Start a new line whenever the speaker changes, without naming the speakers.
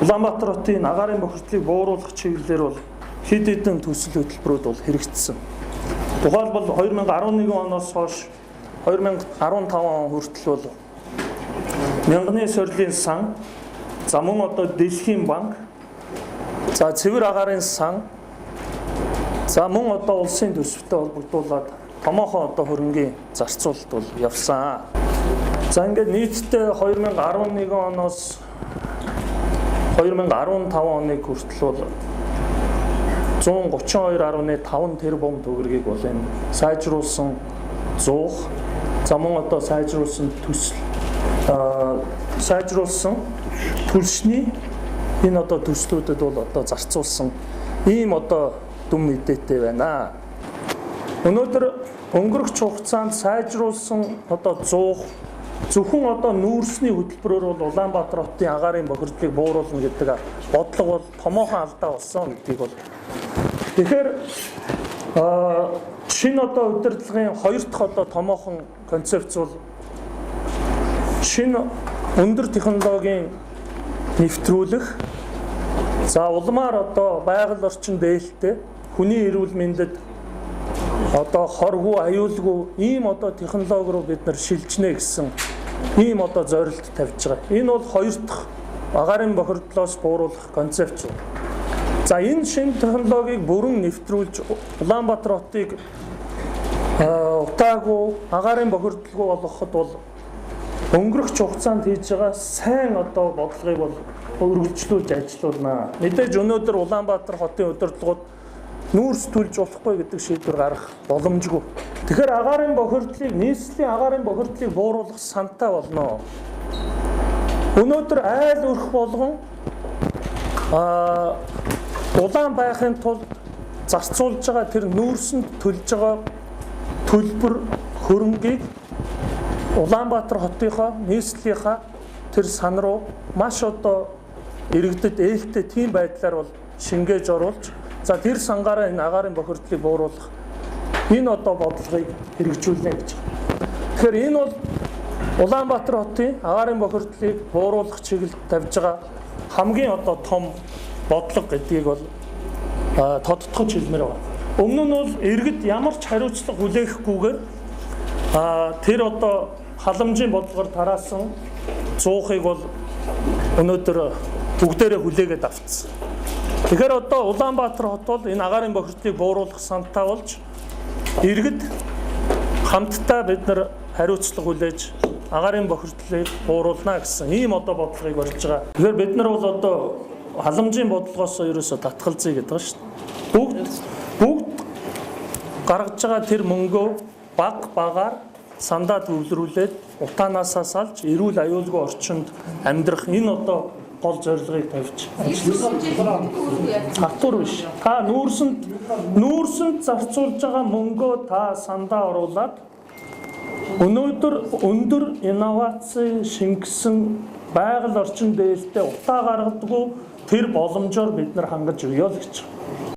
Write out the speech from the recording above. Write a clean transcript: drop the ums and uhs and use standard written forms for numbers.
Улаанбаатар хотын агаарын бохирдлыг бууруулах чиглэлээр бол хэд хэдэн төсөл хөтөлбөрүүд бол хэрэгжсэн. Тухайлбал 2011 оноос хойш 2015 он хүртэл бол мянганы сорилын сан, за мөн одоо Дэлхийн банк, за цэвэр агаарын сан, за мөн одоо улсын төсөвтэй холбогдуулаад томоохон одоо хөрөнгийн зарцуулалт бол явсан. За ингээд нийтдээ 2011 оноос 2015 оныг хүртэл бол 132.5 тэрбум төгрөгийг бол энэ сайжруулсан 100, за мөн одоо сайжруулсан төсөл сайжруулсан түлшний энэ одоо төслүүдэд бол одоо зарцуулсан ийм одоо дүн мэдээтэй байна. Өнөөдөр өнгөрөх хугацаанд сайжруулсан одоо 100 зөвхөн одоо нүүрсний хөтөлбөрөөр бол Улаанбаатар хотын агаарын бохирдлыг бууруулна гэдэг бодлого бол томоохон алдаа болсон гэдгийг бол. Тэгэхээр шинэ одоо удирдлагын хоёр дахь одоо томоохон концепц бол шинэ өндөр технологийн нэвтрүүлэх, за улмаар одоо байгаль орчин дээлтэй хүний эрүүл мэндэд одоо хоргүй, аюулгүй ийм одоо технологи руу бид нар шилжнэ гэсэн ийм одоо зорилт тавьж байгаа. Энэ бол хоёр дахь агаарын бохирдлоос бууруулах концепц. За энэ шинэ технологиг бүрэн нэвтрүүлж Улаанбаатар хотыг утаагүй агаарын бохирдлгүй болгоход бол өнгөрөх хугацаанд хийж байгаа сайн одоо бодлогыг бол өргөжлүүлж ажиллаулна. Мэдээж өнөөдөр Улаанбаатар хотын удирдлагууд нүүрс төлж болохгүй гэдэг шийдвэр гаргах боломжгүй. Тэгэхээр агаарын бохирдлыг, нийслэлийн агаарын бохирдлыг бууруулах сантай болно. Өнөөдөр айл өрх болгон улаан байхын тулд зарцуулж байгаа тэр нүүрсэнд төлж байгаа төлбөр хөрөнгийг Улаанбаатар хотынхоо нийслэлийнхаа тэр сан руу маш одоо иргэдэд ээлтэй тийм байдлаар бол шингээж оруулж, за тэр сангаараа энэ агаарын бохирдлыг бууруулах энэ одоо бодлогыг хэрэгжүүлнэ гэж. Тэгэхээр энэ бол Улаанбаатар хотын агаарын бохирдлыг бууруулах чиглэлд тавьж байгаа хамгийн одоо том бодлого гэдгийг бол тодтогч хэлмээр байна. Өмнө нь бол иргэд ямар ч хариуцлага хүлээхгүйгээр тэр одоо халамжийн бодлогоор тараасан 100-ыг бол өнөөдөр бүгдээрээ хүлээгээд авцсан. Тэгэхээр одоо Улаанбаатар хот бол энэ агаарын бохирдлыг бууруулах сантай болж иргэд хамтдаа бид нар хариуцлага хүлээж агаарын бохирдлыг бууруулна гэсэн ийм одоо бодлогыг барьж байгаа. Тэгэхээр бид нар бол одоо халамжийн бодлогоос ерөөсө татгалзъя гэдэг байна шүү дээ. Бүгд гаргаж байгаа тэр мөнгөө багаар сандаа төвлөрүүлээд утаанаасаа салж эрүүл аюулгүй орчинд амьдрах энэ одоо гол зорилгыг тавьж ажилласан. Хатуур биш. Та нүүрсэнд зарцуулж байгаа мөнгөө та сандаа оруулаад өнөөдөр өндөр инновац шингэсэн байгаль орчин дээлтэй утаа гаргадаггүй тэр боломжоор бид нар хангаж өгье л гэж.